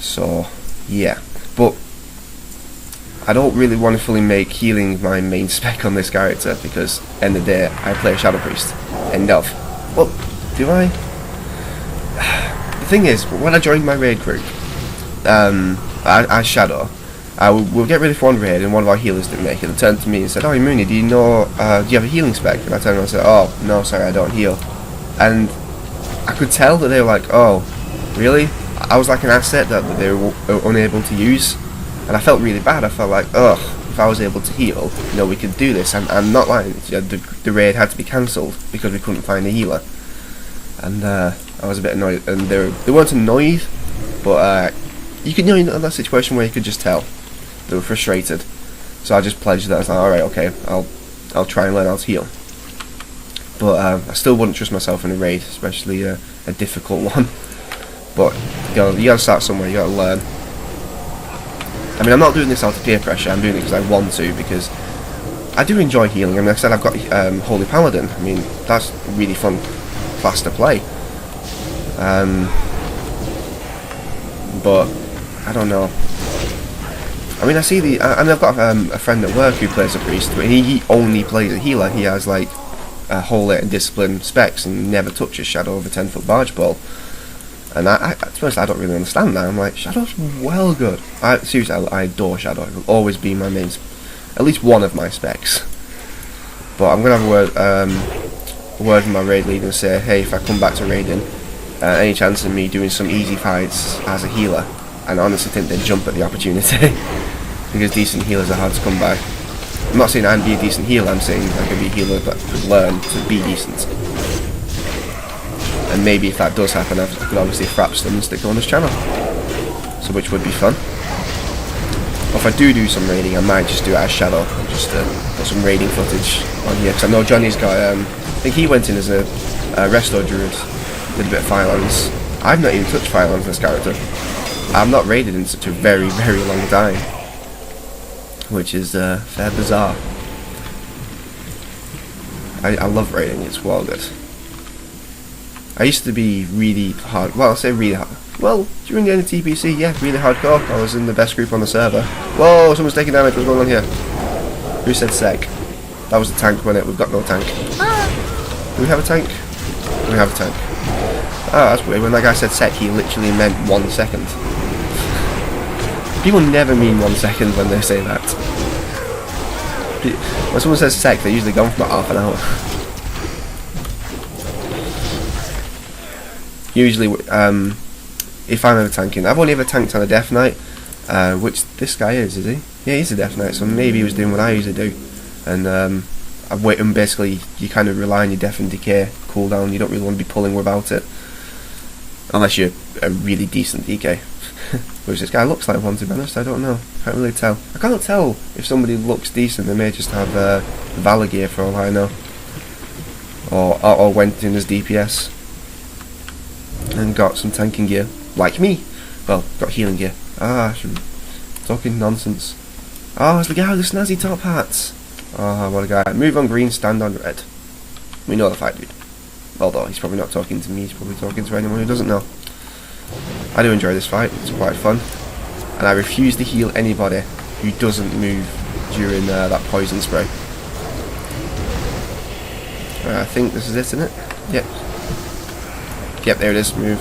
So yeah, but I don't really want to fully make healing my main spec on this character, because end of the day I play a Shadow Priest. End of. Well, do I? The thing is, when I joined my raid group, as Shadow, we'll get ready for one raid, and one of our healers didn't make it, and turned to me and said, "Oh, Mooney, do you know? Do you have a healing spec?" And I turned around and said, "Oh, no, sorry, I don't heal." And I could tell that they were like, "Oh, really?" I was like an asset that they were unable to use, and I felt really bad. I felt like, ugh, if I was able to heal, we could do this. And I'm not lying. The raid had to be cancelled because we couldn't find a healer, and I was a bit annoyed. And they weren't annoyed, but you could in that situation where you could just tell they were frustrated. So I just pledged that I was like, all right, okay, I'll try and learn how to heal. But I still wouldn't trust myself in a raid, especially a difficult one. But you gotta start somewhere. You gotta learn. I mean, I'm not doing this out of peer pressure. I'm doing it because I want to, because I do enjoy healing. I mean, like I said, I've got Holy Paladin. I mean, that's a really fun class to play. But I don't know. I mean, I've got a friend at work who plays a priest, but he only plays a healer. He has like holy and discipline specs and never touches Shadow of a 10-foot barge pole. And to be honest, I don't really understand that. I'm like, Shadow's well good. Seriously, I adore Shadow. It will always be my main, at least one of my specs. But I'm gonna have a word with my raid leader and say, hey, if I come back to raiding, any chance of me doing some easy fights as a healer? And I honestly think they'd jump at the opportunity because decent healers are hard to come by. I'm not saying I'd be a decent healer. I'm saying I could be a healer that could learn to be decent. And maybe if that does happen, I could obviously fraps them and stick them on this channel, so which would be fun. Or if I do some raiding, I might just do it as Shadow, and just put some raiding footage on here, because I know Johnny's got, I think he went in as a resto druid, did a bit of Firelands. I've not even touched Firelands in this character. I've not raided in such a very, very long time, which is fair bizarre. I love raiding, it's well good. I used to be really hard, well, I'll say really hard. Well, during the end of TPC, yeah, really hardcore. I was in the best group on the server. Whoa, someone's taking damage, what's going on here? Who said sec? That was the tank, wasn't it? We've got no tank. Do we have a tank? We have a tank. Oh, that's weird. When that guy said sec, he literally meant 1 second. People never mean 1 second when they say that. When someone says sec, they're usually gone for about half an hour. Usually, if I'm ever tanking, I've only ever tanked on a Death Knight, which this guy is he? Yeah, he's a Death Knight, so maybe he was doing what I usually do. And I've waited, and basically you kind of rely on your Death and Decay cooldown. You don't really want to be pulling without it, unless you're a really decent DK. Which this guy looks like one, to be honest. I don't know. Can't really tell. I can't tell if somebody looks decent. They may just have Valor gear for all I know, or went in as DPS and got some tanking gear, like me. Well, got healing gear. Talking nonsense. Oh, it's the guy with the snazzy top hats. Oh, what a guy. Move on green, stand on red. We know the fight, dude. Although, he's probably not talking to me, he's probably talking to anyone who doesn't know. I do enjoy this fight, it's quite fun. And I refuse to heal anybody who doesn't move during that poison spray. I think this is it, isn't it? Yep. Yep, there it is, move.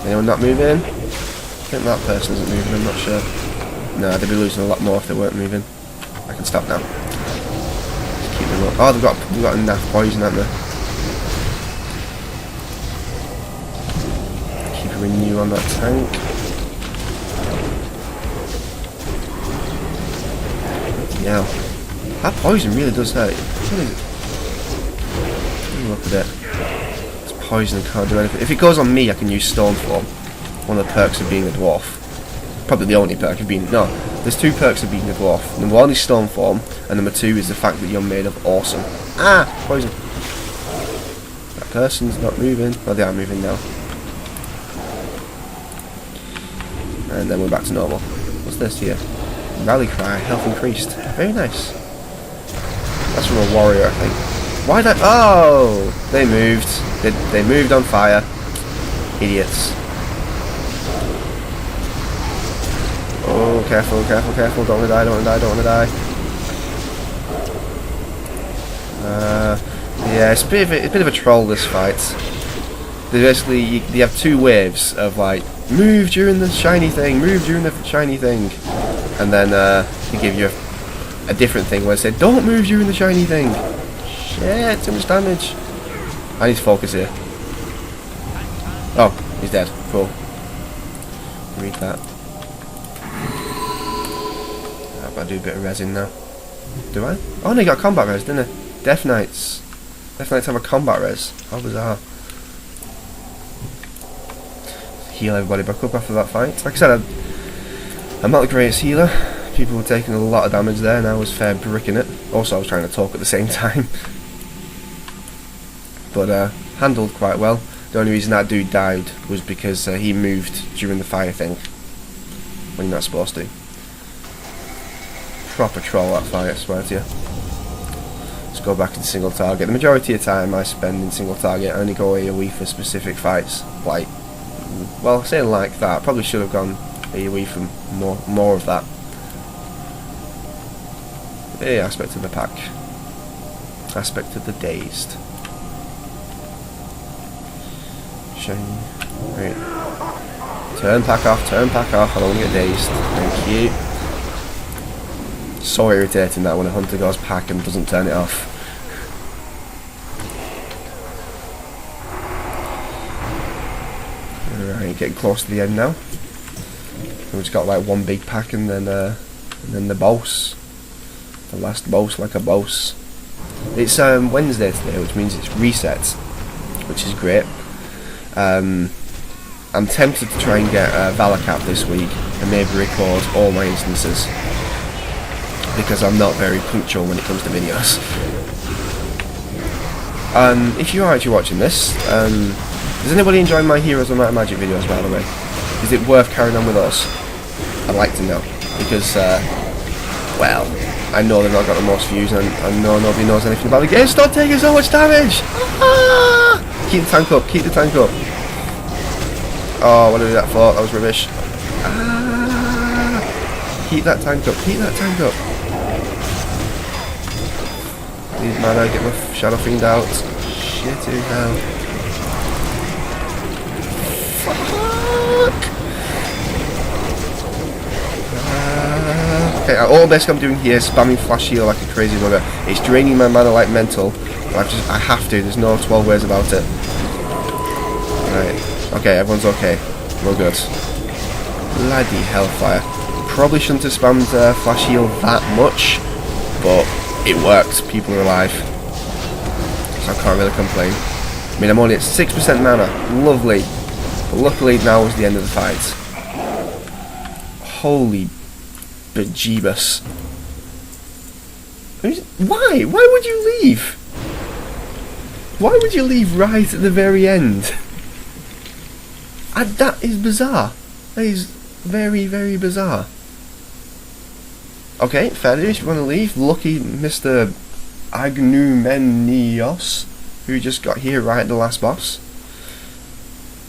Anyone not moving? I think that person isn't moving, I'm not sure. No, they'd be losing a lot more if they weren't moving. I can stop now. Just keep them up. Oh, they've got a naff poison, haven't they? Keep a renew on that tank. Yeah. That poison really does hurt. What is it? Let me look at it. Poison and can't do anything. If it goes on me, I can use Stormform. One of the perks of being a dwarf. Probably the only perk of being... No, there's 2 perks of being a dwarf. Number 1 is Stormform, and number 2 is the fact that you're made of awesome. Ah! Poison. That person's not moving. Oh, they are moving now. And then we're back to normal. What's this here? Rally cry, health increased. Very nice. That's from a warrior, I think. Why that? Oh! They moved. They moved on fire. Idiots. careful, careful, careful. Don't wanna die, don't wanna die, don't wanna die. Yeah, it's a bit of a troll, this fight. They basically, you have two waves of like, move during the shiny thing, move during the shiny thing. And then they give you a different thing where they say, don't move during the shiny thing. Shit, too much damage. I need to focus here. Oh, he's dead. Cool. Read that. I've got to do a bit of resin now. Do I? Oh no, you got combat res, didn't I? Death Knights. Death Knights have a combat res. How bizarre. Heal everybody back up after that fight. Like I said, I'm not the greatest healer. People were taking a lot of damage there and I was fair bricking it. Also, I was trying to talk at the same time. But handled quite well. The only reason that dude died was because he moved during the fire thing. When you're not supposed to. Proper troll that fight, I swear to you. Let's go back into single target. The majority of the time I spend in single target, I only go AoE for specific fights. Like, well, saying like that, I probably should have gone AoE for more of that. The aspect of the pack. Aspect of the dazed. Shiny. Right. Turn pack off, turn pack off, I don't want to get dazed. Thank you. So irritating that when a hunter goes pack and doesn't turn it off. Alright, getting close to the end now. We've just got like one big pack and then the boss. The last boss, like a boss. It's Wednesday today, which means it's reset, which is great. I'm tempted to try and get Valor Cap this week and maybe record all my instances because I'm not very punctual when it comes to videos. If you are actually watching this, does anybody enjoy my Heroes of Might and Magic videos, by the way? Is it worth carrying on with us? I'd like to know because, well, I know they've not got the most views and I know nobody knows anything about the game. Stop taking so much damage! Ah! Keep the tank up, keep the tank up. Oh, what did I do that for? That was rubbish. Ah! Keep that tank up, keep that tank up. Need mana, get my Shadowfang out. Shit in hell. Fuck! Okay, all basically I'm doing here is spamming flash heal like a crazy bugger. It's draining my mana like mental. But I have to, there's no 12 ways about it. Right. Okay, everyone's okay. We're good. Bloody hellfire. Probably shouldn't have spammed flash heal that much, but it worked. People are alive. So I can't really complain. I mean, I'm only at 6% mana. Lovely. But luckily now is the end of the fight. Holy bejeebus. Why? Why would you leave? Why would you leave right at the very end? That is bizarre. That is very, very bizarre. Okay, fair enough, if you want to leave. Lucky Mr. Agnumenios, who just got here right at the last boss.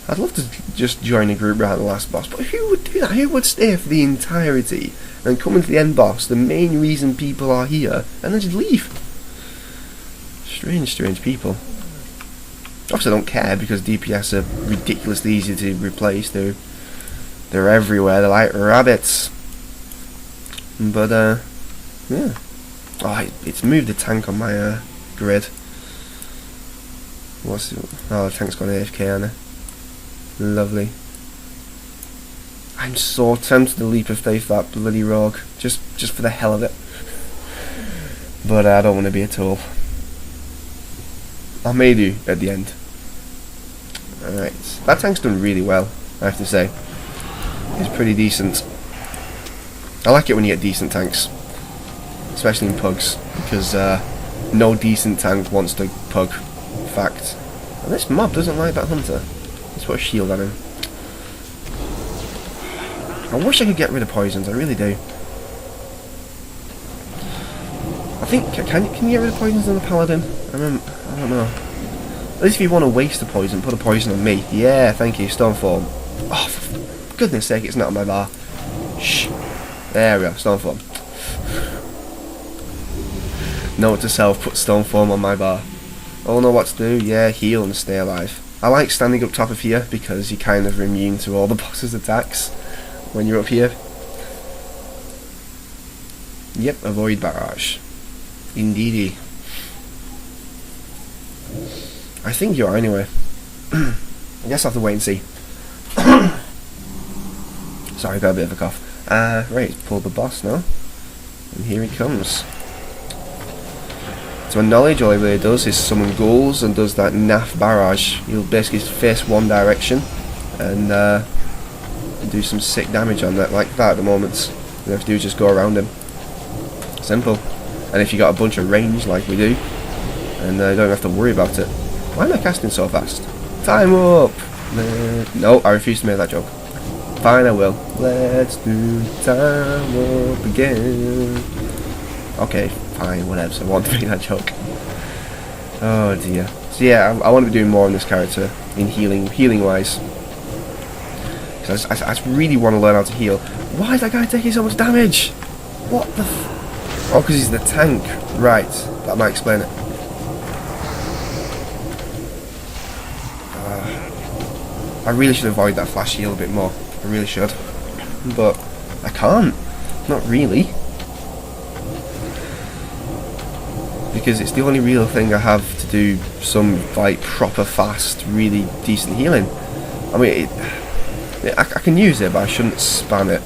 I'd love to just join a group right at the last boss, but who would do that? Who would stay for the entirety and come into the end boss, the main reason people are here, and then just leave? Strange, strange people. Obviously I don't care because DPS are ridiculously easy to replace. They're everywhere. They're like rabbits. But yeah. Oh, it's moved the tank on my grid. Oh, the tank's gone AFK, hasn't it? Lovely. I'm so tempted to leap of faith that bloody rogue, just for the hell of it. But I don't want to be at all. I may do at the end. Alright, that tank's done really well, I have to say. It's pretty decent. I like it when you get decent tanks, especially in PuGs, because no decent tank wants to PuG. Fact. And this mob doesn't like that hunter. Let's put a shield on him. I wish I could get rid of poisons, I really do. I think, can you get rid of poisons on the paladin? I don't know. At least if you want to waste a poison, put a poison on me. Yeah, thank you, Stormform. Oh, for goodness sake, it's not on my bar. Shh. There we go, stone form. Note to self, put stone form on my bar. Oh, know what to do? Yeah, heal and stay alive. I like standing up top of here because you're kind of immune to all the boss's attacks when you're up here. Yep, avoid barrage. Indeedy. I think you are anyway. I guess I'll have to wait and see. Sorry, got a bit of a cough. Right, pull the boss now. And here he comes. To my knowledge, all he really does is summon ghouls and does that naff barrage. He'll basically face one direction and do some sick damage on that, like that at the moment. All you have to do is just go around him. Simple. And if you got a bunch of range like we do, and you don't have to worry about it. Why am I casting so fast? Time up! No, I refuse to make that joke. Fine, I will. Let's do time up again. Okay, fine, whatever. So I want to make that joke. Oh dear. So yeah, I want to be doing more on this character in healing wise. Because I really want to learn how to heal. Why is that guy taking so much damage? What the f... Oh, because he's the tank. Right, that might explain it. I really should avoid that flash heal a bit more. I really should. But I can't. Not really. Because it's the only real thing I have to do some like proper fast, really decent healing. I mean, I can use it, but I shouldn't spam it.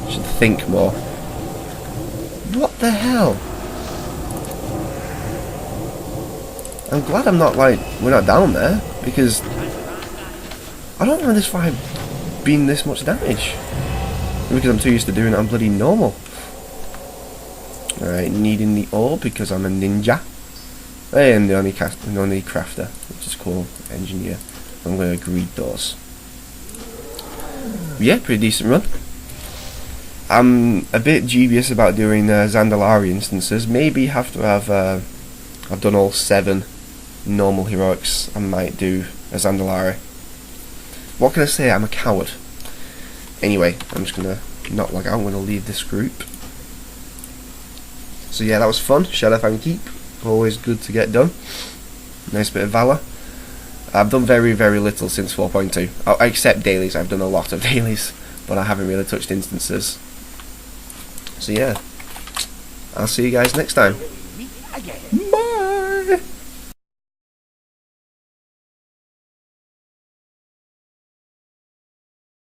I should think more. What the hell? I'm glad I'm not like, we're not down there, because I don't remember this fight being this much damage. Because I'm too used to doing it on bloody normal. Alright, needing the ore because I'm a ninja. And the only crafter, which is cool, engineer. I'm going to greed those. Yeah, pretty decent run. I'm a bit dubious about doing Zandalari instances. Maybe after I've done all 7 normal heroics, I might do a Zandalari. What can I say? I'm a coward. Anyway, I'm just going to not log out. I'm going to leave this group. So yeah, that was fun. Shadowfang Keep. Always good to get done. Nice bit of Valor. I've done very, very little since 4.2. Oh, except dailies. I've done a lot of dailies, but I haven't really touched instances. So yeah, I'll see you guys next time.